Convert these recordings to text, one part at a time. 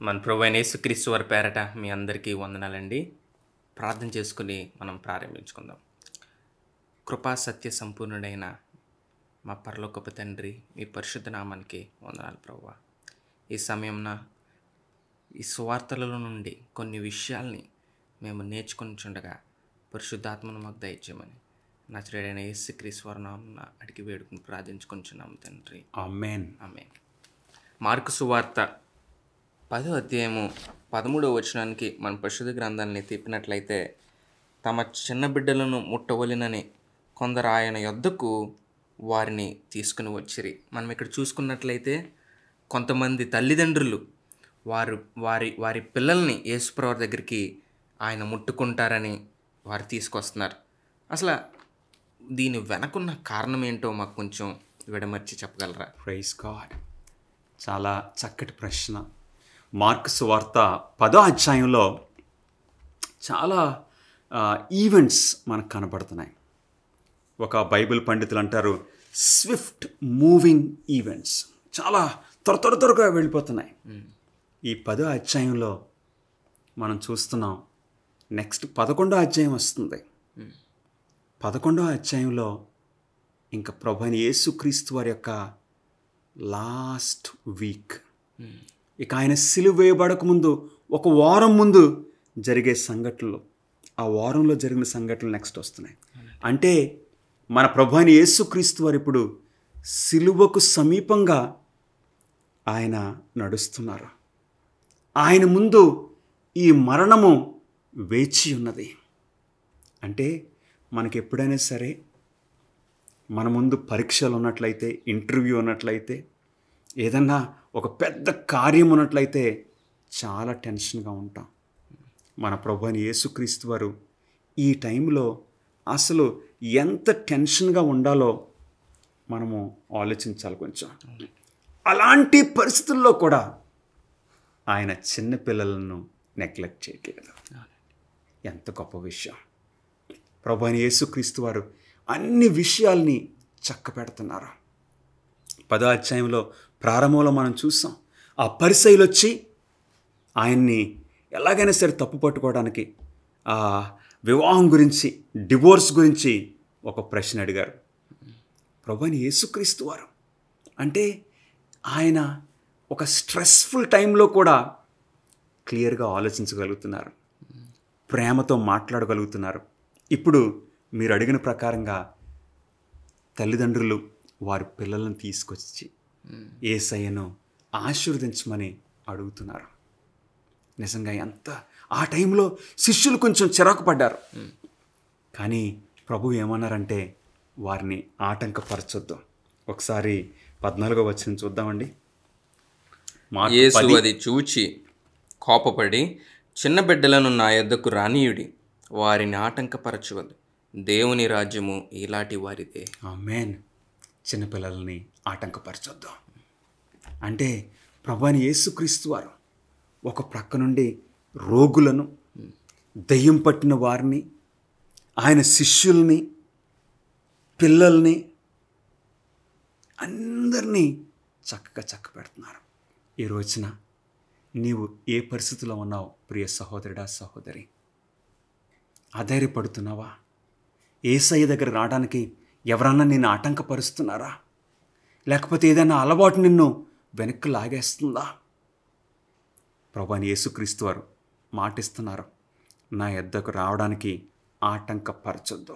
మన ప్రభువైన యేసుక్రీస్తు వారి పేరట మీ అందరికీ వందనాలండి. ప్రార్థన చేసుకుని మనం ప్రారంభించుకుందాం. కృపా సత్య సంపూర్ణుడైన మా పరలోకపు తండ్రి, మీ పరిశుద్ధ నామానికి వందనాలు ప్రభువా. ఈ సమయంన ఈ సువార్తలలో నుండి కొన్ని విషయాల్ని మేము నేర్చుకుంటుండగా పరిశుద్ధాత్మను మాకు దయచేయమని నజరేయుడైన యేసుక్రీస్తు వారి నామమున అడిగి వేడుకుని ప్రార్థించుకుంటున్నాము తండ్రి. ఆమేన్. ఆమేన్. మార్కు సువార్త 10వ అధ్యాయము 13వ వచనానికి మన పరిశుద్ధ గ్రంథాన్ని తిప్పినట్లయితే, తమ చిన్న బిడ్డలను ముట్టవలెనని కొందరు ఆయన యొద్దకు వారిని తీసుకుని వచ్చిరి. మనం ఇక్కడ చూసుకున్నట్లయితే కొంతమంది తల్లిదండ్రులు వారి పిల్లల్ని యేసుప్రభు దగ్గరికి ఆయన ముట్టుకుంటారని వారు తీసుకొస్తున్నారు. అసలు దీని వెనకున్న కారణం ఏంటో మాకు కొంచెం విడమర్చి చెప్పగలరా? Praise God. చాలా చక్కటి ప్రశ్న. మార్కు సువార్త 10వ అధ్యాయంలో చాలా ఈవెంట్స్ మనకు కనబడుతున్నాయి. ఒక బైబిల్ పండితులు అంటారు స్విఫ్ట్ మూవింగ్ ఈవెంట్స్. చాలా త్వరగా వెళ్ళిపోతున్నాయి. ఈ 10వ అధ్యాయంలో మనం చూస్తున్నాం. నెక్స్ట్ 11వ అధ్యాయం వస్తుంది. 11వ అధ్యాయంలో ఇంకా ప్రభువైన యేసుక్రీస్తు వారి యొక్క లాస్ట్ వీక్, ఇక ఆయన సిలువ వేయబడక ముందు ఒక వారం ముందు జరిగే సంఘటనలు, ఆ వారంలో జరిగిన సంఘటనలు నెక్స్ట్ వస్తున్నాయి. అంటే మన ప్రభువైన యేసుక్రీస్తు వారు ఇప్పుడు సిలువకు సమీపంగా ఆయన నడుస్తున్నారు. ఆయన ముందు ఈ మరణము వేచి ఉన్నది. అంటే మనకి ఎప్పుడైనా సరే మన ముందు పరీక్షలు ఉన్నట్లయితే, ఇంటర్వ్యూ ఉన్నట్లయితే, ఏదన్నా ఒక పెద్ద కార్యం ఉన్నట్లయితే చాలా టెన్షన్గా ఉంటాం. మన ప్రభువైన యేసుక్రీస్తు వారు ఈ టైంలో అసలు ఎంత టెన్షన్గా ఉండాలో మనము ఆలోచించాలి కొంచెం. అలాంటి పరిస్థితుల్లో కూడా ఆయన చిన్నపిల్లలను నెగ్లెక్ట్ చేయట్లేదు. ఎంత గొప్ప విషయం! ప్రభువైన యేసుక్రీస్తు వారు అన్ని విషయాల్ని చక్కపెడుతున్నారు. 10వ అధ్యాయంలో ప్రారంభంలో మనం చూసాం. ఆ పరిసయ్యులు వచ్చి ఆయన్ని ఎలాగైనా సరే తప్పు పట్టుకోవడానికి, ఆ వివాహం గురించి, డివోర్స్ గురించి ఒక ప్రశ్న అడిగారు. ప్రభువైన యేసుక్రీస్తు వారు అంటే ఆయన ఒక స్ట్రెస్ఫుల్ టైంలో కూడా క్లియర్గా ఆలోచించగలుగుతున్నారు, ప్రేమతో మాట్లాడగలుగుతున్నారు. ఇప్పుడు మీరు అడిగిన ప్రకారంగా తల్లిదండ్రులు వారి పిల్లలను తీసుకొచ్చి యేసయ్యను ఆశీర్వదించమని అడుగుతున్నారు. నిజంగా ఎంత ఆ టైంలో శిష్యులు కొంచెం చిరాకు పడ్డారు. కానీ ప్రభువు ఏమన్నారంటే వారిని ఆటంకపరచొద్దు. ఒకసారి 14వ వచనం చూద్దామండి. యేసు అది చూచి కోపపడి, చిన్న బిడ్డలను నా యొద్దకు రానీయుడి, వారిని ఆటంకపరచవద్దు, దేవుని రాజ్యము ఇలాంటి వారిదే. ఆమేన్. చిన్నపిల్లల్ని ఆటంకపరచొద్దు అంటే ప్రభువైన యేసుక్రీస్తు వారు ఒక ప్రక్క నుండి రోగులను, దయ్యం పట్టిన వారిని, ఆయన శిష్యుల్ని, పిల్లల్ని అందరినీ చక్కగా చక్కబెడుతున్నారు. ఈ రోజున నీవు ఏ పరిస్థితిలో ఉన్నావు ప్రియ సహోదరుడా, సహోదరి? ఆధైర్యపడుతున్నావా? యేసయ్య దగ్గర రావడానికి ఎవరన్నా నిన్ను ఆటంకపరుస్తున్నారా? లేకపోతే ఏదైనా అలవాటు నిన్ను వెనక్కి లాగేస్తుందా? ప్రభువైన యేసుక్రీస్తు వారు మాటిస్తున్నారు, నా యొద్దకు రావడానికి ఆటంకపరచొద్దు.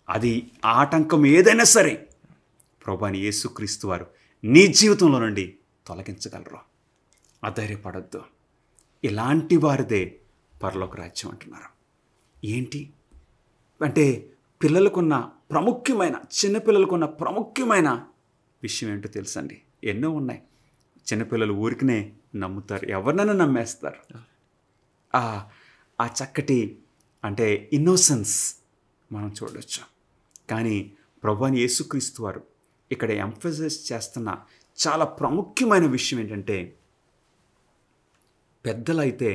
అది ఆటంకం ఏదైనా సరే ప్రభువైన యేసుక్రీస్తు వారు నీ జీవితంలో నుండి తొలగించగలరు. అధైర్యపడొద్దు. ఇలాంటి వారిదే పరలోక రాజ్యం అంటున్నారు. ఏంటి అంటే పిల్లలకున్న ప్రాముఖ్యమైన, చిన్నపిల్లలకున్న ప్రాముఖ్యమైన విషయం ఏంటో తెలుసండి. ఎన్నో ఉన్నాయి. చిన్నపిల్లలు ఊరికినే నమ్ముతారు, ఎవరినైనా నమ్మేస్తారు. ఆ చక్కటి అంటే ఇన్నోసెన్స్ మనం చూడవచ్చు. కానీ ప్రభువైన యేసుక్రీస్తు వారు ఇక్కడ ఎంఫసైజ్ చేస్తున్న చాలా ప్రాముఖ్యమైన విషయం ఏంటంటే, పెద్దలైతే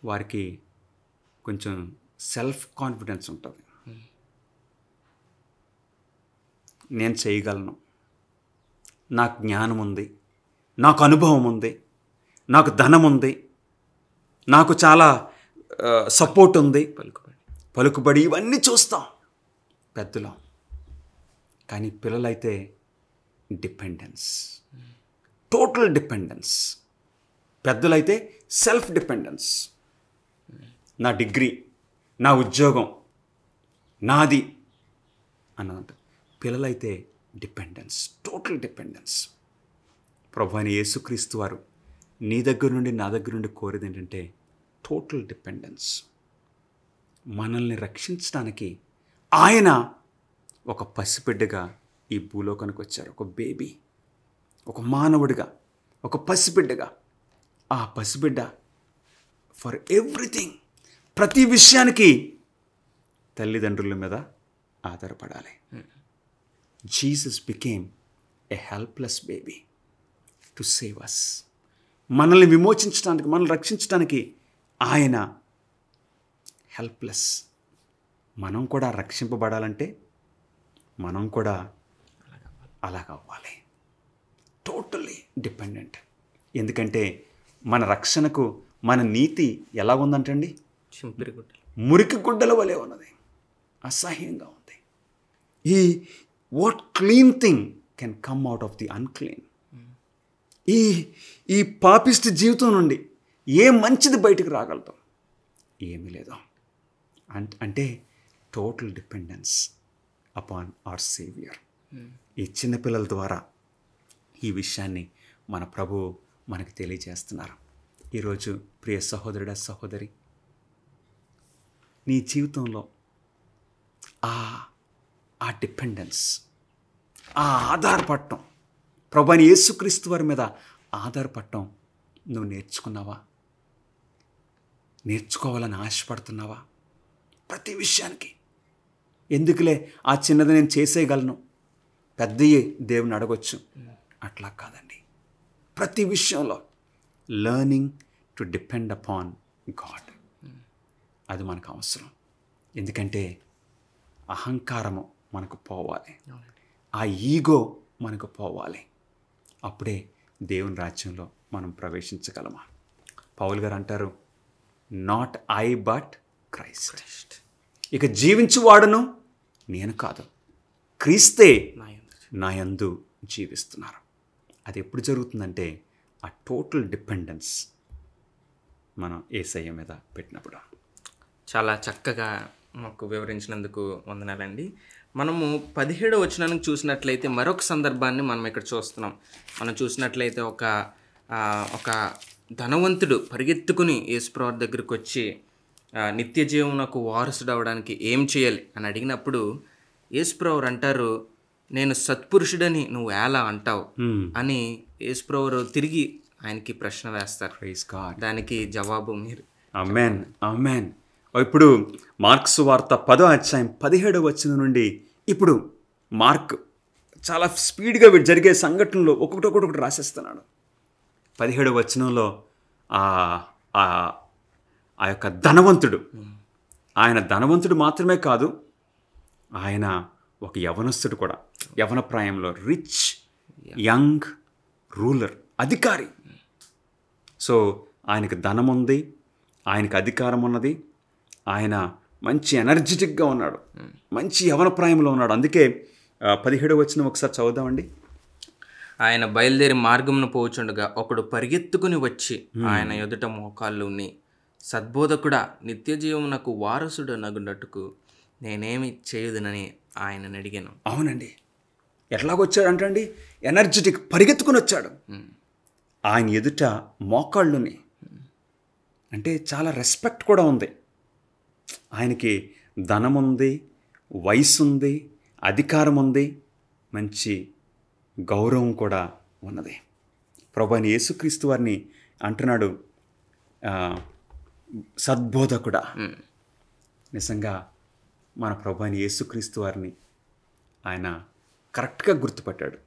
వారికి కొంచెం సెల్ఫ్ కాన్ఫిడెన్స్ ఉంటుంది. నేను చేయగలను, నాకు జ్ఞానం ఉంది, నాకు అనుభవం ఉంది, నాకు ధనం ఉంది, నాకు చాలా సపోర్ట్ ఉంది, పలుకుబడి ఇవన్నీ చూస్తాం పెద్దలో. కానీ పిల్లలైతే డిపెండెన్స్, టోటల్ డిపెండెన్స్. పెద్దలైతే సెల్ఫ్ డిపెండెన్స్. నా డిగ్రీ, నా ఉద్యోగం నాది అన్నదంట. పిల్లలైతే డిపెండెన్స్, టోటల్ డిపెండెన్స్. ప్రభువైన యేసుక్రీస్తు వారు నీ దగ్గర నుండి నా దగ్గర నుండి కోరేది ఏంటంటే టోటల్ డిపెండెన్స్. మనల్ని రక్షించడానికి ఆయన ఒక పసిబిడ్డగా ఈ భూలోకానికి వచ్చారు. ఒక బేబీ, ఒక మానవుడిగా, ఒక పసిబిడ్డగా. ఆ పసిబిడ్డ ఫర్ ఎవ్రీథింగ్, ప్రతి విషయానికి తల్లిదండ్రుల మీద ఆధారపడాలి. Jesus became a helpless baby to save us. మనల్ని విమోచించడానికి, మనల్ని రక్షించడానికి ఆయన హెల్ప్లెస్. మనం కూడా రక్షింపబడాలంటే మనం కూడా అలాగవ్వాలి. Totally dependent. ఎందుకంటే మన రక్షణకు మన నీతి ఎలా ఉందంటండి? మురికి గుడ్డల వలె ఉన్నది, అసహ్యంగా ఉంది. What clean thing can come out of the unclean. ఈ పాపిస్ట్ జీవితం నుండి ఏ మంచిది బయటకు రాగలుగుతాం? ఏమీ లేదు. అంటే total dependence upon our saviour. ఈ చిన్నపిల్లల ద్వారా ఈ విషయాన్ని మన ప్రభువు మనకు తెలియజేస్తున్నారు. ఈరోజు ప్రియ సహోదరుడా, సహోదరి, నీ జీవితంలో ఆ డిపెండెన్స్, ఆ ఆధారపడటం, ప్రభువైన యేసుక్రీస్తు వారి మీద ఆధారపడటం నువ్వు నేర్చుకున్నావా? నేర్చుకోవాలని ఆశపడుతున్నావా? ప్రతి విషయానికి ఎందుకులే ఆ చిన్నది నేను చేసేయగలను, పెద్దయ్యే దేవుని అడగొచ్చు, అట్లా కాదండి. ప్రతి విషయంలో learning to depend upon God, అది మనకు అవసరం. ఎందుకంటే అహంకారము మనకు పోవాలి, ఆ ఈగో మనకు పోవాలి. అప్పుడే దేవుని రాజ్యంలో మనం ప్రవేశించగలమా? పౌలు గారు అంటారు, నాట్ ఐ బట్ క్రైస్ట్. ఇక జీవించువాడును నేను కాదు, క్రీస్తే నా యందు జీవిస్తున్నారు. అది ఎప్పుడు జరుగుతుందంటే ఆ టోటల్ డిపెండెన్స్ మనం యేసయ్య మీద పెట్టినప్పుడు. చాలా చక్కగా మాకు వివరించినందుకు వందనాలండి. మనము 17వ వచనానికి చూసినట్లయితే మరొక సందర్భాన్ని మనం ఇక్కడ చూస్తున్నాం. మనం చూసినట్లయితే ఒక ధనవంతుడు పరిగెత్తుకుని యేసుప్రభు దగ్గరికి వచ్చి నిత్య జీవమునకు వారసుడు అవడానికి ఏం చేయాలి అని అడిగినప్పుడు యేసుప్రభు అంటారు, నేను సత్పురుషుడని నువ్వు ఎలా అంటావు అని యేసుప్రభు తిరిగి ఆయనకి ప్రశ్న వేస్తారు. దానికి జవాబు మీరు. ఆమేన్, ఆమేన్. ఇప్పుడు మార్కు సువార్త 10వ అధ్యాయం 17వ వచనం నుండి ఇప్పుడు మార్క్ చాలా స్పీడ్గా జరిగే సంఘటనలు ఒక్కొక్కటి రాసేస్తున్నాడు. 17వ వచనంలో ఆ యొక్క ధనవంతుడు, ఆయన ధనవంతుడు మాత్రమే కాదు, ఆయన ఒక యవనస్తుడు కూడా, యవన ప్రాయంలో రిచ్ యంగ్ రూలర్, అధికారి. సో ఆయనకు ధనం ఉంది, ఆయనకు అధికారం ఉన్నది, ఆయన మంచి ఎనర్జెటిక్గా ఉన్నాడు, మంచి యవన ప్రాయంలో ఉన్నాడు. అందుకే 17వ వచనం ఒకసారి చదువుదామండి. ఆయన బయలుదేరి మార్గమును పోచుండగా ఒకడు పరిగెత్తుకుని వచ్చి ఆయన ఎదుట మోకాళ్ళుని, సద్బోధకుడా, నిత్య జీవమునకు వారసుడు నగునట్టుకు నేనేమి చేయుదునని ఆయనని అడిగాను. అవునండి, ఎట్లాగొచ్చాడంటండి? ఎనర్జెటిక్, పరిగెత్తుకుని వచ్చాడు. ఆయన ఎదుట మోకాళ్ళుని అంటే చాలా రెస్పెక్ట్ కూడా ఉంది. ఆయనకి ధనం ఉంది, వయసు ఉంది, అధికారం ఉంది, మంచి గౌరవం కూడా ఉన్నది. ప్రభువైన యేసుక్రీస్తు వారిని అంటున్నాడు సద్బోధకుడా. నిజంగా మన ప్రభువైన యేసుక్రీస్తు వారిని ఆయన కరెక్ట్గా గుర్తుపట్టాడు.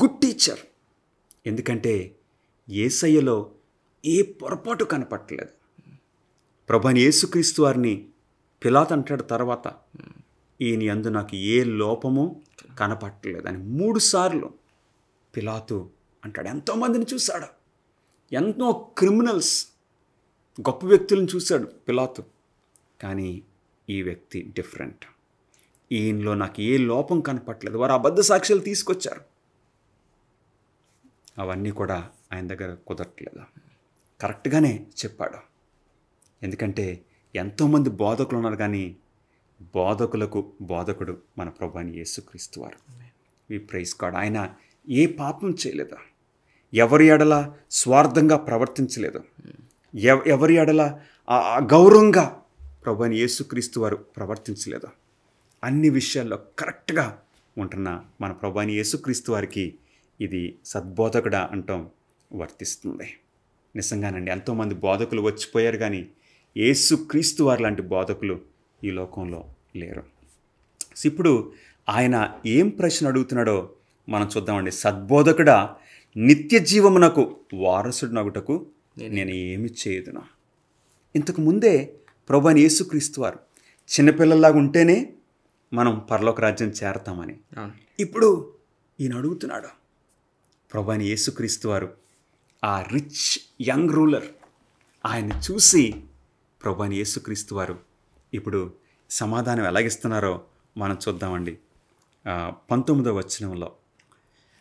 Good teacher. ఎందుకంటే యేసయ్యలో ఏ పొరపాటు కనపట్టలేదు. ప్రభువైన యేసుక్రీస్తు వారిని పిలాతు అంటాడు తర్వాత, ఈయన యందు నాకు ఏ లోపము కనపట్టలేదు అని 3 సార్లు పిలాతు అంటాడు. ఎంతోమందిని చూశాడు, ఎంతో క్రిమినల్స్, గొప్ప వ్యక్తులను చూశాడు పిలాతు. కానీ ఈ వ్యక్తి డిఫరెంట్. ఈయనలో నాకు ఏ లోపం కనపట్లేదు. వారు అబద్ధ సాక్ష్యాలు తీసుకొచ్చారు, అవన్నీ కూడా ఆయన దగ్గర కుదరట్లేదు. కరెక్ట్గానే చెప్పాడు. ఎందుకంటే ఎంతోమంది బోధకులు ఉన్నారు, కానీ బోధకులకు బోధకుడు మన ప్రభువైన యేసుక్రీస్తు వారు. We praise God. ఆయన ఏ పాపం చేయలేదు, ఎవరి ఎడల స్వార్థంగా ప్రవర్తించలేదు, ఎవరి ఎడల గౌరవంగా ప్రభువైన యేసుక్రీస్తు వారు ప్రవర్తించలేదు. అన్ని విషయాల్లో కరెక్ట్గా ఉంటున్న మన ప్రభువైన యేసుక్రీస్తు వారికి ఇది సద్బోధకుడా అంటాం వర్తిస్తుంది. నిజంగానండి, ఎంతోమంది బోధకులు వచ్చిపోయారు, కానీ యేసుక్రీస్తు వారు లాంటి బోధకులు ఈ లోకంలో లేరు. ఇప్పుడు ఆయన ఏం ప్రశ్న అడుగుతున్నాడో మనం చూద్దామండి. సద్బోధకుడా, నిత్య జీవమునకు వారసుడునగుటకు నేను ఏమి చేయదును. ఇంతకు ముందే ప్రభువైన యేసుక్రీస్తు వారు చిన్నపిల్లల్లాగా ఉంటేనే మనం పరలోక రాజ్యం చేరతామని. ఇప్పుడు ఈయన అడుగుతున్నాడు. ప్రభువైన యేసుక్రీస్తు వారు ఆ రిచ్ యంగ్ రూలర్, ఆయన్ని చూసి ప్రభువైన యేసుక్రీస్తు వారు ఇప్పుడు సమాధానం ఎలాగిస్తున్నారో మనం చూద్దామండి. 19వ వచనంలో,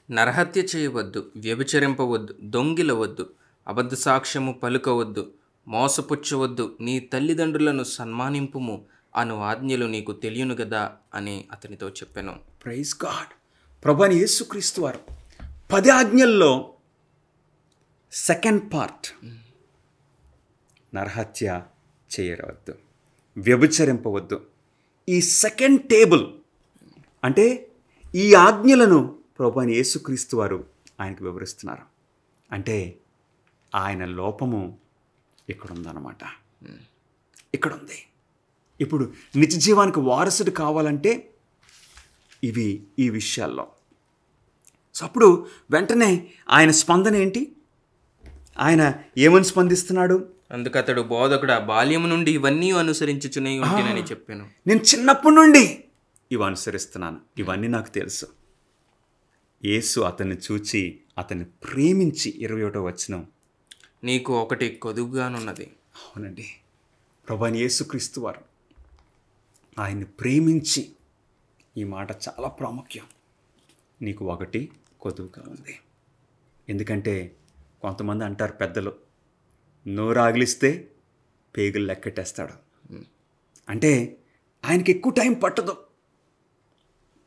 నరహత్య చేయవద్దు, వ్యభిచరింపవద్దు, దొంగిలవద్దు, అబద్ధ సాక్ష్యము పలుకవద్దు, మోసపుచ్చవద్దు, నీ తల్లిదండ్రులను సన్మానింపుము అను ఆజ్ఞలు నీకు తెలియను కదా అని అతనితో చెప్పాను. Praise God. ప్రభువైన యేసుక్రీస్తు వారు 10 ఆజ్ఞల్లో సెకండ్ పార్ట్, నరహత్య చేయవద్దు, వ్యభిచరింపవద్దు, ఈ సెకండ్ టేబుల్ అంటే ఈ ఆజ్ఞలను ప్రభువైన యేసుక్రీస్తు వారు ఆయనకు వివరిస్తున్నారు. అంటే ఆయన లోపము ఇక్కడ ఉందన్నమాట, ఇక్కడ ఉంది. ఇప్పుడు నిత్య జీవానికి వారసుడు కావాలంటే ఈ విషయాల్లో. సో అప్పుడు వెంటనే ఆయన స్పందన ఏంటి? ఆయన ఏమని స్పందిస్తున్నాడు? అందుకు అతడు, బోధకుడా, బాల్యము నుండి ఇవన్నీ అనుసరించుచునే ఉంటినని చెప్పాను. నేను చిన్నప్పటి నుండి ఇవి అనుసరిస్తున్నాను, ఇవన్నీ నాకు తెలుసు. యేసు అతన్ని చూచి అతన్ని ప్రేమించి 21వ వచనం, నీకు ఒకటి కొదువుగానున్నది. అవునండి, ప్రభువైన యేసుక్రీస్తు వారు ఆయన్ని ప్రేమించి, ఈ మాట చాలా ప్రాముఖ్యం, నీకు ఒకటి కొదువుగా ఉంది. ఎందుకంటే కొంతమంది అంటారు పెద్దలు, నోరాగిలిస్తే పేగులు లెక్కెట్టేస్తాడు. అంటే ఆయనకి ఎక్కువ టైం పట్టదు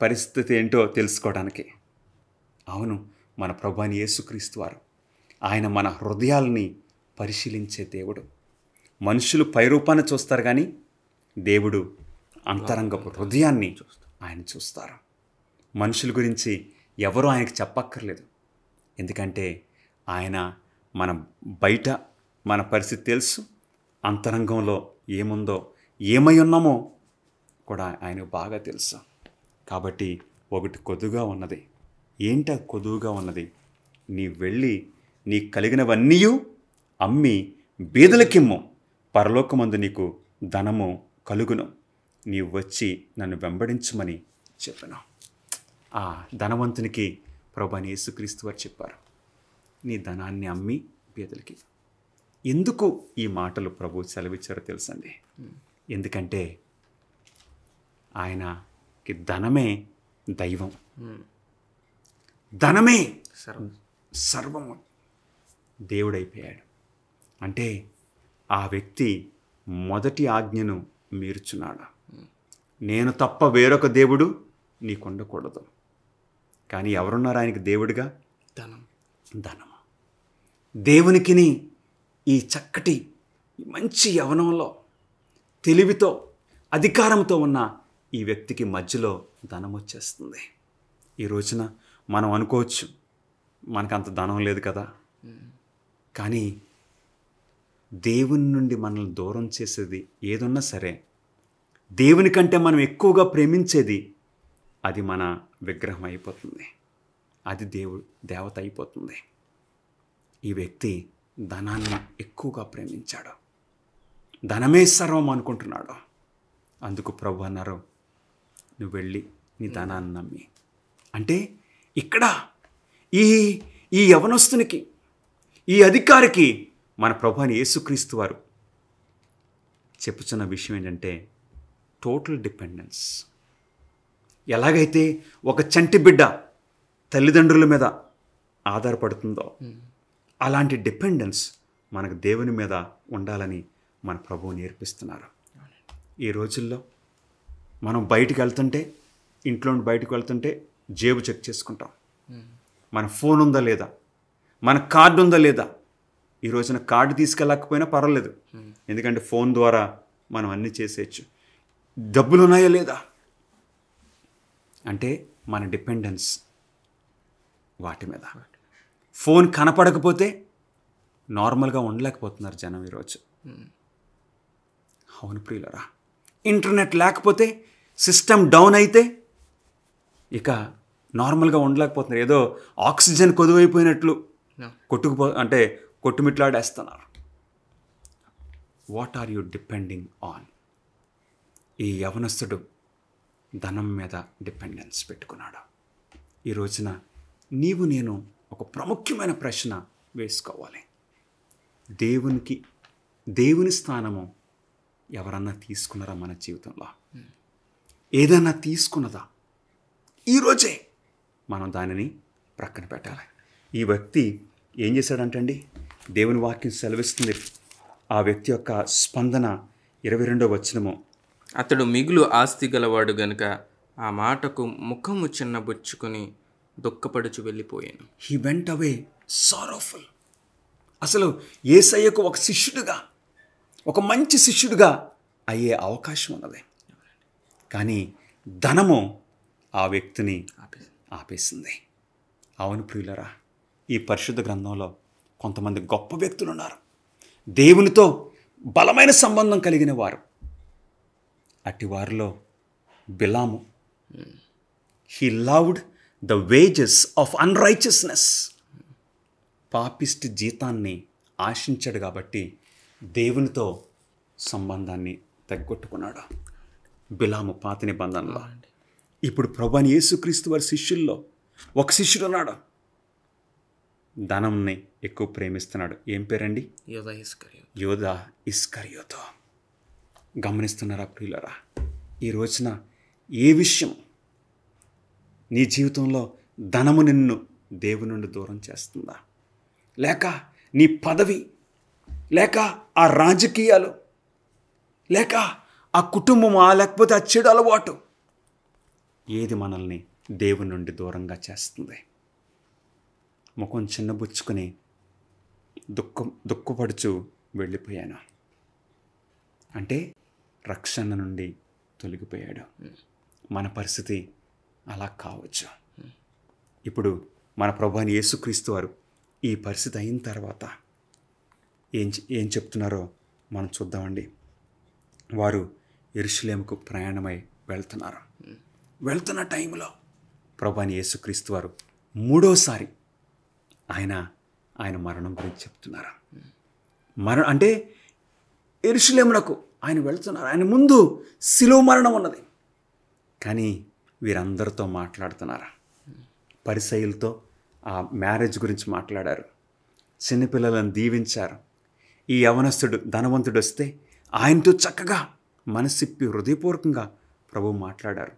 పరిస్థితి ఏంటో తెలుసుకోవడానికి. అవును, మన ప్రభువైన యేసుక్రీస్తు వారు ఆయన మన హృదయాలని పరిశీలించే దేవుడు. మనుషులు పైరూపాన్ని చూస్తారు, కానీ దేవుడు అంతరంగపు హృదయాన్ని ఆయన చూస్తారు. మనుషుల గురించి ఎవరూ ఆయనకు చెప్పక్కర్లేదు, ఎందుకంటే ఆయన మన బయట మన పరిస్థితి తెలుసు, అంతరంగంలో ఏముందో, ఏమై ఉన్నామో కూడా ఆయనకు బాగా తెలుసు. కాబట్టి ఒకటి కొదువుగా ఉన్నది. ఏంట కొదువుగా ఉన్నది? నీ వెళ్ళి నీకు కలిగినవన్నీ అమ్మి బీదలకిమ్ము, పరలోకమందు నీకు ధనము కలుగును, నీవు వచ్చి నన్ను వెంబడించమని చెప్పాను. ఆ ధనవంతునికి ప్రభువైన యేసుక్రీస్తు వారు చెప్పారు, నీ ధనాన్ని అమ్మి బీదలకి. ఎందుకు ఈ మాటలు ప్రభు సెలవిచ్చారో తెలుసండి. ఎందుకంటే ఆయనకి ధనమే దైవం, ధనమే సర్వము, దేవుడైపోయాడు. అంటే ఆ వ్యక్తి మొదటి ఆజ్ఞను మీరుచున్నాడు. నేను తప్ప వేరొక దేవుడు నీకు ఉండకూడదు. కానీ ఎవరున్నారు ఆయనకి దేవుడిగా? ధనము. దేవునికిని ఈ చక్కటి మంచి యవనంలో తెలివితో అధికారంతో ఉన్న ఈ వ్యక్తికి మధ్యలో ధనం వచ్చేస్తుంది. ఈ రోజున మనం అనుకోవచ్చు, మనకంత ధనం లేదు కదా, కానీ దేవుని నుండి మనల్ని దూరం చేసేది ఏదున్నా సరే, దేవుని కంటే మనం ఎక్కువగా ప్రేమించేది అది మన విగ్రహం అయిపోతుంది, అది దేవత అయిపోతుంది. ఈ వ్యక్తి ధనాన్ని ఎక్కువగా ప్రేమించాడు, ధనమే సర్వం అనుకుంటున్నాడు. అందుకు ప్రభు అన్నారు, నువ్వు వెళ్ళి నీ ధనాన్ని నమ్మి. అంటే ఇక్కడ ఈ యవనస్తునికి, ఈ అధికారికి మన ప్రభువైన యేసుక్రీస్తు వారు చెప్పుచున్న విషయం ఏంటంటే టోటల్ డిపెండెన్స్. ఎలాగైతే ఒక చంటి బిడ్డ తల్లిదండ్రుల మీద ఆధారపడుతుందో అలాంటి డిపెండెన్స్ మనకు దేవుని మీద ఉండాలని మన ప్రభువు నేర్పిస్తున్నారు. ఈ రోజుల్లో మనం బయటికి వెళ్తుంటే, ఇంట్లో నుండి బయటకు వెళ్తుంటే జేబు చెక్ చేసుకుంటాం. మన ఫోన్ ఉందా లేదా, మన కార్డు ఉందా లేదా. ఈ రోజున కార్డు తీసుకెళ్ళకపోయినా పర్వాలేదు, ఎందుకంటే ఫోన్ ద్వారా మనం అన్నీ చేసేయచ్చు. డబ్బులు ఉన్నాయా లేదా అంటే మన డిపెండెన్స్ వాటి మీద. ఫోన్ కనపడకపోతే నార్మల్గా ఉండలేకపోతున్నారు జనం ఈరోజు. అవును ప్రియులరా, ఇంటర్నెట్ లేకపోతే, సిస్టమ్ డౌన్ అయితే ఇక నార్మల్గా ఉండలేకపోతున్నారు. ఏదో ఆక్సిజన్ కొదువైపోయినట్లు కొట్టుమిట్లాడేస్తున్నారు. What are you depending on? ఈ యవనస్తుడు ధనం మీద డిపెండెన్స్ పెట్టుకున్నాడు. ఈ రోజున నీవు నేను ఒక ప్రాముఖ్యమైన ప్రశ్న వేసుకోవాలి. దేవుని స్థానము ఎవరన్నా తీసుకున్నారా మన జీవితంలో? ఏదన్నా తీసుకున్నదా? ఈరోజే మనం దానిని ప్రక్కన పెట్టాలి. ఈ వ్యక్తి ఏం చేశాడంటండి, దేవుని వాక్యం సెలవిస్తుంది. ఆ వ్యక్తి యొక్క స్పందన 22వ వచనము. అతడు మిగులు ఆస్తి గలవాడు గనుక ఆ మాటకు ముఖము చిన్నబుచ్చుకొని దుఃఖపడుచు వెళ్ళిపోయాను. He went away sorrowful. అసలు యేసయ్యకు ఒక శిష్యుడిగా, ఒక మంచి శిష్యుడిగా అయ్యే అవకాశం ఉన్నది. కానీ ధనము ఆ వ్యక్తిని ఆపేసింది. అవును ప్రియులరా, ఈ పరిశుద్ధ గ్రంథంలో కొంతమంది గొప్ప వ్యక్తులు ఉన్నారు, దేవునితో బలమైన సంబంధం కలిగిన వారు. అట్టి వారిలో బిలాము, he loved the wages of unrighteousness. పాపిస్ట్ జీతాన్ని ఆశించాడు కాబట్టి దేవునితో సంబంధాన్ని తగ్గొట్టుకున్నాడు బిలాము పాత నిబంధనలో. ఇప్పుడు ప్రభువైన యేసుక్రీస్తు వారి శిష్యుల్లో ఒక శిష్యుడు ఉన్నాడు, ధనంని ఎక్కువ ప్రేమిస్తున్నాడు. ఏం పేరండి? యోధా ఇస్కరియోతు. గమనిస్తున్నారా ప్రియులరా? ఈ రోజున ఏ విషయం నీ జీవితంలో ధనము నిన్ను దేవుని నుండి దూరం చేస్తుందా? లేక నీ పదవి, లేక ఆ రాజకీయాలు, లేక ఆ కుటుంబమా, లేకపోతే ఆ చెడు అలవాటు, ఏది మనల్ని దేవుని నుండి దూరంగా చేస్తుంది? ముఖం చిన్నబుచ్చుకొని దుఃఖపడుచు వెళ్ళిపోయాను అంటే రక్షణ నుండి తొలగిపోయాడు. మన పరిస్థితి అలా కావచ్చు. ఇప్పుడు మన ప్రభువైన యేసుక్రీస్తు వారు ఈ పరిస్థితి అయిన తర్వాత ఏం చెప్తున్నారో మనం చూద్దామండి. వారు యెరూషలేముకు ప్రయాణమై వెళ్తున్న టైంలో ప్రభువైన యేసుక్రీస్తు వారు మూడోసారి ఆయన మరణం గురించి చెప్తున్నారు. అంటే యెరూషలేమునకు ఆయన వెళ్తున్నారు. ఆయన ముందు శిలువ మరణం ఉన్నది. కానీ వీరందరితో మాట్లాడుతున్నారు. పరిసయ్యులతో ఆ మ్యారేజ్ గురించి మాట్లాడారు, చిన్నపిల్లలను దీవించారు. ఈ యవనస్తుడు ధనవంతుడు వస్తే ఆయనతో చక్కగా మనసిప్పి హృదయపూర్వకంగా ప్రభువు మాట్లాడారు.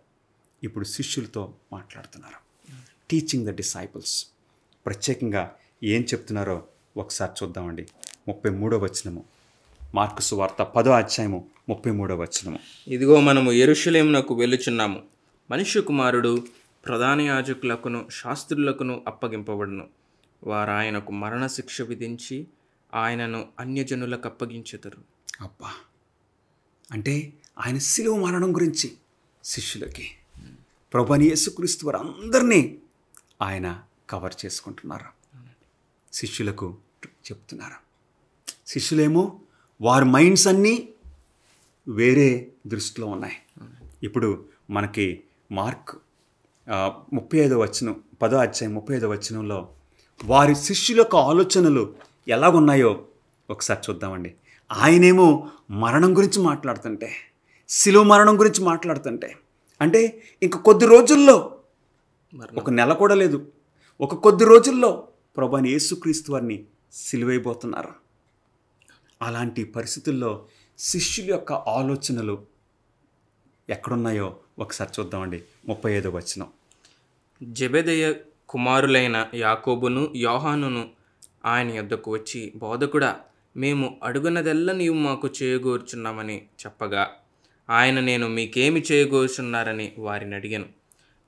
ఇప్పుడు శిష్యులతో మాట్లాడుతున్నారు. Teaching the disciples. ప్రత్యేకంగా ఏం చెప్తున్నారో ఒకసారి చూద్దామండి. 33వ వచనము, మార్కు సువార్త 10వ అధ్యాయము 33వ వచనము. ఇదిగో మనము యెరూషలేమునకు వెళ్ళుచున్నాము. మనుష్య కుమారుడు ప్రధాన యాజకులకును శాస్త్రులకును అప్పగింపబడును. వారు ఆయనకు మరణశిక్ష విధించి ఆయనను అన్యజనులకు అప్పగించెదరు. అబ్బా, అంటే ఆయన శిలువ మరణం గురించి శిష్యులకి ప్రభువైన యేసుక్రీస్తు వారు అందరినీ ఆయన కవర్ చేసుకుంటున్నారు. శిష్యులకు చెప్తున్నారు. శిష్యులేమో వారి మైండ్స్ అన్నీ వేరే దృష్టిలో ఉన్నాయి. ఇప్పుడు మనకి మార్క్ 35వ వచనం, 10వ అధ్యాయం 35వ వచనంలో వారి శిష్యుల యొక్క ఆలోచనలు ఎలాగున్నాయో ఒకసారి చూద్దామండి. ఆయనేమో మరణం గురించి మాట్లాడుతుంటే, శిలువ మరణం గురించి మాట్లాడుతుంటే, అంటే ఇంక కొద్ది రోజుల్లో, ఒక నెల కూడా లేదు, ఒక కొద్ది రోజుల్లో ప్రభువైన యేసుక్రీస్తు వారిని సిలువైపోతున్నారు. అలాంటి పరిస్థితుల్లో శిష్యుల యొక్క ఆలోచనలు ఎక్కడున్నాయో ఒకసారి చూద్దామండి. 35వ వచనం. జెబెదయి కుమారులైన యాకోబును యోహానును ఆయన యొద్దకు వచ్చి, బోధకుడా, మేము అడుగునదెల్లా నీవు మాకు చేయగోరుచున్నామని చెప్పగా, ఆయన, నేను మీకేమి చేయగోరుచున్నారని వారిని అడిగాను.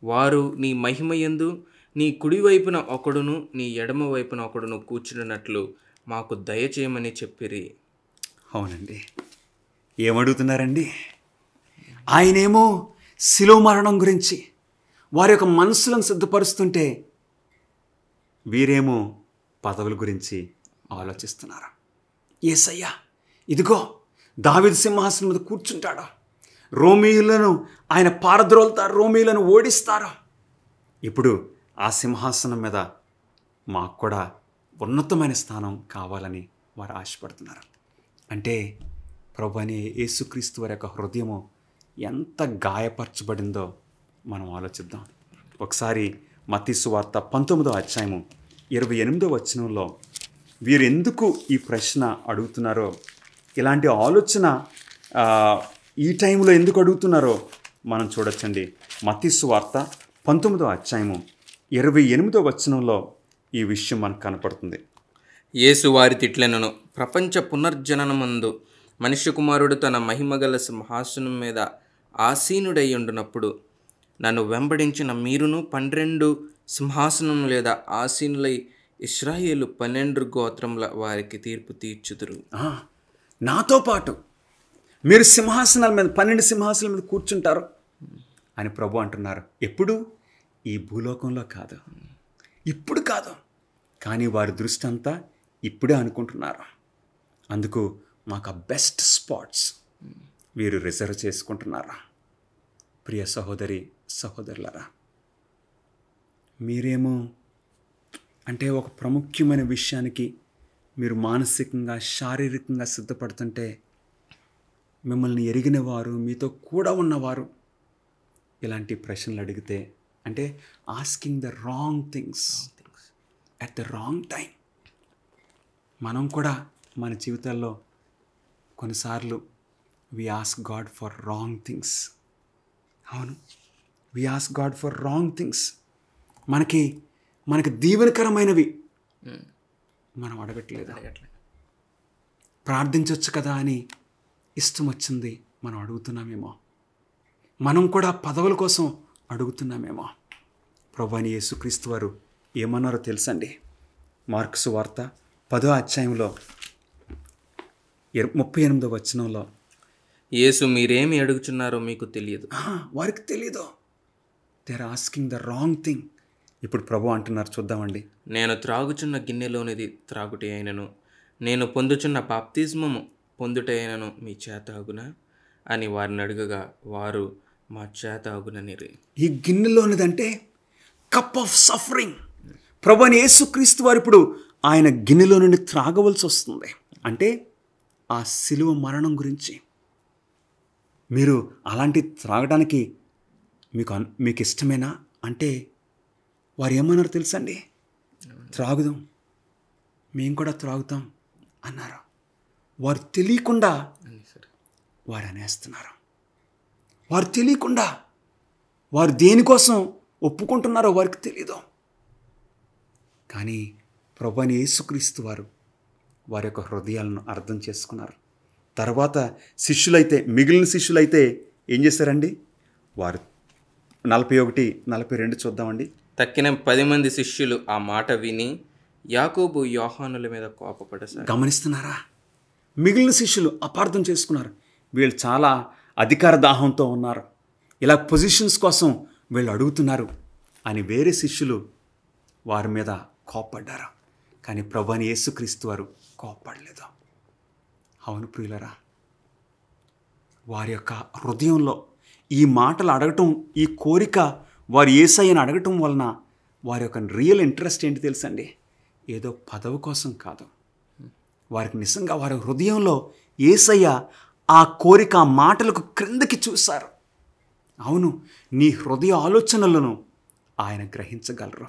వారు, నీ మహిమయందు నీ కుడివైపున ఒకడును నీ ఎడమ వైపున ఒకడును కూర్చున్నట్లు మాకు దయచేయమని చెప్పిరి. అవునండి, ఏమడుగుతున్నారండి? ఆయనేమో శిలువ మరణం గురించి వారి యొక్క మనసులను సిద్ధపరుస్తుంటే, వీరేమో పదవుల గురించి ఆలోచిస్తున్నారు. యేసయ్య ఇదిగో దావీదు సింహాసనం మీద కూర్చుంటాడు, రోమీయులను ఆయన పారద్రోలుతారు, రోమీయులను ఓడిస్తారు. ఇప్పుడు ఆ సింహాసనం మీద మాకు కూడా ఉన్నతమైన స్థానం కావాలని వారు ఆశపడుతున్నారు. అంటే ప్రభువైన యేసుక్రీస్తు వారి యొక్క హృదయము ఎంత గాయపరచబడిందో మనం ఆలోచిద్దాం. ఒకసారి మత్తయి సువార్త 19వ అధ్యాయము 28వ వచనంలో వీరు ఎందుకు ఈ ప్రశ్న అడుగుతున్నారో, ఇలాంటి ఆలోచన ఈ టైంలో ఎందుకు అడుగుతున్నారో మనం చూడొచ్చండి. మత్తయి సువార్త 19వ అధ్యాయము 28వ వచనంలో ఈ విషయం మనకు కనపడుతుంది. యేసు వారి తిట్లెనను, ప్రపంచ పునర్జననమందు మనుష్య కుమారుడు తన మహిమగల సింహాసనం మీద ఆసీనుడై ఉండునప్పుడు నన్ను వెంబడించిన మీరును 12 సింహాసనం లేదా ఆసీనులై ఇశ్రాయేలు 12 గోత్రముల వారికి తీర్పు తీర్చుదురు. నాతో పాటు మీరు సింహాసనాల మీద 12 సింహాసనాల మీద కూర్చుంటారు అని ప్రభు అంటున్నారు. ఎప్పుడు? ఈ భూలోకంలో కాదు, ఇప్పుడు కాదు, కానీ వారి దృష్టి అంతా ఇప్పుడే అనుకుంటున్నారు. అందుకు మాకు బెస్ట్ స్పాట్స్ వీరు రిజర్వ్ చేసుకుంటున్నారు. ప్రియ సహోదరి సహోదరులారా, మీరేమో అంటే ఒక ప్రాముఖ్యమైన విషయానికి మీరు మానసికంగా శారీరకంగా సిద్ధపడుతుంటే, మిమ్మల్ని ఎరిగిన వారు, మీతో కూడా ఉన్నవారు ఇలాంటి ప్రశ్నలు అడిగితే, అంటే asking the wrong things at the wrong time. మనం కూడా మన జీవితాల్లో కొన్నిసార్లు we ask God for wrong things. అవును, we ask God for wrong things. మనకి దీవెనకరమైనవి మనం అడగట్లేదు. ప్రార్థించవచ్చు కదా అని ఇష్టం వచ్చింది మనం అడుగుతున్నామేమో. మనం కూడా పదవుల కోసం అడుగుతున్నామేమో. ప్రభువైన యేసుక్రీస్తు వారు ఏమన్నారో తెలుసండి. మార్కు సువార్త 10వ అధ్యాయంలో 38వ వచనంలో, యేసు, మీరేమి అడుగుచున్నారో మీకు తెలియదు. వారికి తెలీదు. They are asking the wrong thing. ఇప్పుడు ప్రభు అంటున్నారు, చూద్దామండి. నేను త్రాగుచున్న గిన్నెలోనిది త్రాగుటే అయినను, నేను పొందుచున్న బాప్తిస్మము పొందుటే అయినను మీ చేత అగునా అని వారిని అడగగా, వారు మా చేత అగుననిరి. ఈ గిన్నెలోనిదంటే కప్ ఆఫ్ సఫరింగ్. ప్రభువైన యేసుక్రీస్తు వారు ఇప్పుడు ఆయన గిన్నెలో నుండి త్రాగవలసి వస్తుంది. అంటే ఆ శిలువ మరణం గురించి. మీరు అలాంటి త్రాగడానికి మీకు ఇష్టమేనా అంటే వారు ఏమన్నారు తెలుసండి? త్రాగుదాం, మేము కూడా త్రాగుతాం అన్నారు. వారు తెలియకుండా వారు అనేస్తున్నారు. వారు తెలియకుండా వారు దేనికోసం ఒప్పుకుంటున్నారో వారికి తెలీదు. కానీ ప్రభువైన యేసుక్రీస్తు వారు వారి యొక్క హృదయాలను అర్థం చేసుకున్నారు. తర్వాత మిగిలిన శిష్యులైతే ఏం చేశారండి? వారు 41, 42 చూద్దామండి. తక్కిన 10 మంది శిష్యులు ఆ మాట విని యాకోబు యోహానుల మీద కోపపడసాగారు. గమనిస్తున్నారా? మిగిలిన శిష్యులు అపార్థం చేసుకున్నారు. వీళ్ళు చాలా అధికార దాహంతో ఉన్నారు, ఇలా పొజిషన్స్ కోసం వీళ్ళు అడుగుతున్నారు అని వేరే శిష్యులు వారి మీద కోపడ్డారు. కానీ ప్రభువైన యేసుక్రీస్తు వారు కోపడలేదు. అవును ప్రియులరా, వారి యొక్క హృదయంలో ఈ మాటలు అడగటం, ఈ కోరిక వారు యేసయ్యను అడగటం వలన వారి యొక్క రియల్ ఇంట్రెస్ట్ ఏంటి తెలుసండి? ఏదో పదవి కోసం కాదు. వారికి నిజంగా వారి హృదయంలో యేసయ్య ఆ కోరిక, ఆ మాటలకు క్రిందకి చూశారు. అవును, నీ హృదయ ఆలోచనలను ఆయన గ్రహించగలరు.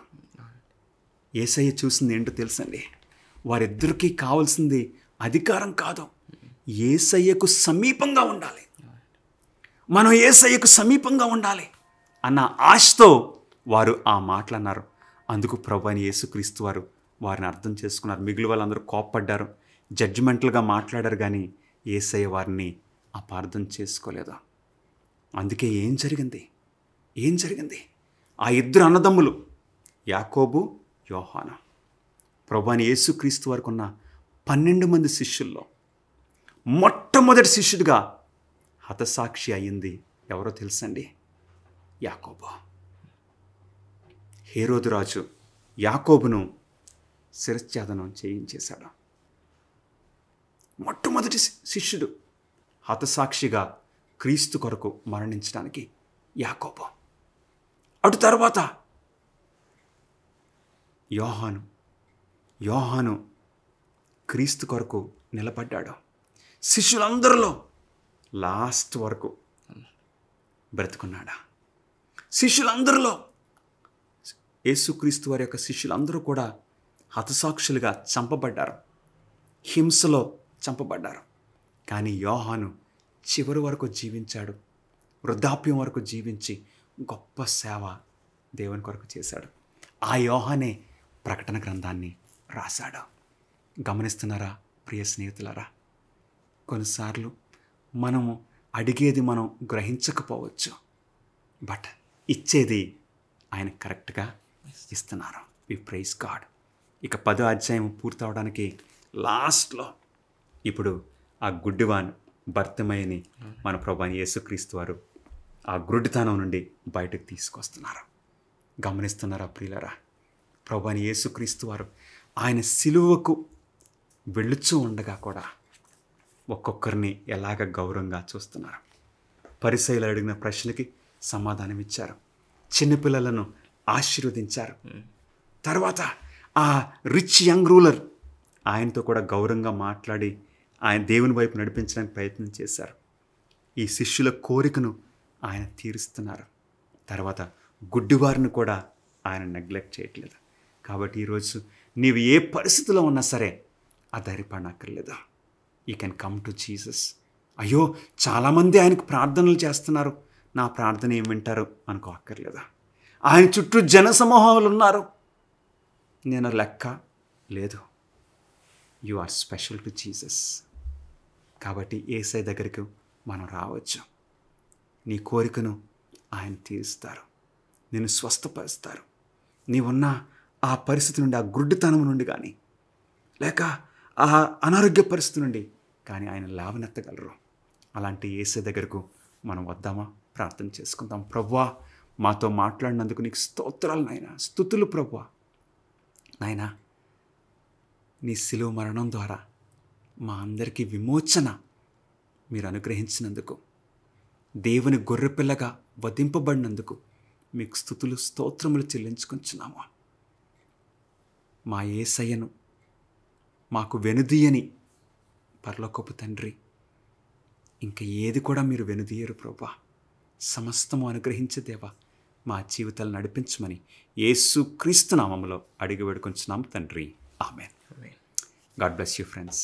యేసయ్య చూసింది ఏంటో తెలుసండి, వారిద్దరికీ కావాల్సింది అధికారం కాదు, యేసయ్యకు సమీపంగా ఉండాలి. మనం యేసయ్యకు సమీపంగా ఉండాలి అన్న ఆశతో వారు ఆ మాటలు అన్నారు. అందుకు ప్రభువైన యేసుక్రీస్తు వారు వారిని అర్థం చేసుకున్నారు. మిగిలిన వాళ్ళందరూ కోప్పడ్డారు, జడ్జిమెంటల్గా మాట్లాడారు, కానీ యేసయ్య వారిని అపార్థం చేసుకోలేదు. అందుకే ఏం జరిగింది? ఆ ఇద్దరు అన్నదమ్ములు యాకోబు, యోహాను, ప్రభువైన యేసుక్రీస్తు వారికి ఉన్న 12 మంది శిష్యుల్లో మొట్టమొదటి శిష్యుడిగా హతసాక్షి అయ్యింది ఎవరో తెలుసండి? యాకోబు. హేరోదు రాజు యాకోబును శిరచ్ఛేదనం చేయించేశాడు. మొట్టమొదటి శిష్యుడు హతసాక్షిగా క్రీస్తు కొరకు మరణించడానికి యాకోబు. అటు తర్వాత యోహాను క్రీస్తు కొరకు నిలబడ్డాడు. శిష్యులందరిలో లాస్ట్ వరకు బ్రతుకున్నాడా? శిష్యులందరిలో యేసుక్రీస్తు వారి యొక్క శిష్యులందరూ కూడా హతసాక్షులుగా చంపబడ్డారు, హింసలో చంపబడ్డారు. కానీ యోహాను చివరి వరకు జీవించాడు. వృద్ధాప్యం వరకు జీవించి గొప్ప సేవ దేవుని కొరకు చేశాడు. ఆ యోహానే ప్రకటన గ్రంథాన్ని రాశాడు. గమనిస్తున్నారా ప్రియ స్నేహితులారా? కొన్నిసార్లు మనము అడిగేది మనం గ్రహించకపోవచ్చు, బట్ ఇచ్చేది ఆయన కరెక్ట్గా ఇస్తున్నారు. We praise God. ఇక 10వ అధ్యాయం పూర్తవడానికి లాస్ట్లో ఇప్పుడు ఆ గుడ్డివాన్ భర్తమయ్యని మన ప్రభువైన యేసుక్రీస్తు వారు ఆ గుడ్డితనం నుండి బయటకు తీసుకొస్తున్నారు. గమనిస్తున్నారా ప్రియులరా? ప్రభువైన యేసుక్రీస్తు వారు ఆయన సిలువకు వెళ్ళుచూ ఉండగా కూడా ఒక్కొక్కరిని ఎలాగ గౌరవంగా చూస్తున్నారు. పరిసయ్యులు అడిగిన ప్రశ్నకి సమాధానం ఇచ్చారు. చిన్నపిల్లలను ఆశీర్వదించారు. తర్వాత ఆ రిచ్ యంగ్ రూలర్ ఆయనతో కూడా గౌరవంగా మాట్లాడి ఆయన దేవుని వైపు నడిపించడానికి ప్రయత్నం చేశారు. ఈ శిష్యుల కోరికను ఆయన తీరుస్తున్నారు. తర్వాత గుడ్డివారిని కూడా ఆయన నెగ్లెక్ట్ చేయట్లేదు. కాబట్టి ఈరోజు నీవు ఏ పరిస్థితిలో ఉన్నా సరే అధైర్యపడనక్కర్లేదు. You can come to Jesus. అయ్యో చాలామంది ఆయనకు ప్రార్థనలు చేస్తున్నారు, నా ప్రార్థన ఏం వింటారు అనుకో అక్కర్లేదా? ఆయన చుట్టూ జనసమూహాలు ఉన్నారు, నేను లెక్క లేదు. You are special to Jesus. కాబట్టి యేసయ్య దగ్గరికి మనం రావచ్చు. నీ కోరికను ఆయన తీరుస్తారు, నిన్ను స్వస్థపరుస్తారు. నీవున్న ఆ పరిస్థితి నుండి, ఆ గుడ్డితనం నుండి కానీ, లేక ఆ అనారోగ్య పరిస్థితి నుండి కానీ ఆయన లేవనెత్తగలరు. అలాంటి యేసయ్య దగ్గరకు మనం వద్దామా? ప్రార్థన చేసుకుందాం. ప్రభువా, మాతో మాట్లాడినందుకు నీకు స్తోత్రాలు నాయనా, స్తుతులు ప్రభువా. నాయనా, నీ శిలువ మరణం ద్వారా మా అందరికీ విమోచన మీరు అనుగ్రహించినందుకు, దేవుని గొర్రెపిల్లగా వధింపబడినందుకు మీకు స్తుతులు స్తోత్రములు చెల్లించుకుంటున్నాము. మా యేసయ్యను మాకు వెనుదీయని పరలోకపు తండ్రి, ఇంకా ఏది కూడా మీరు వెనుదీయరు ప్రభువా. సమస్తము అనుగ్రహించే దేవా, మా జీవితాలు నడిపించమని యేసుక్రీస్తు నామములో అడిగి వేడుకొంచున్నాం తండ్రి. Amen. God bless you friends.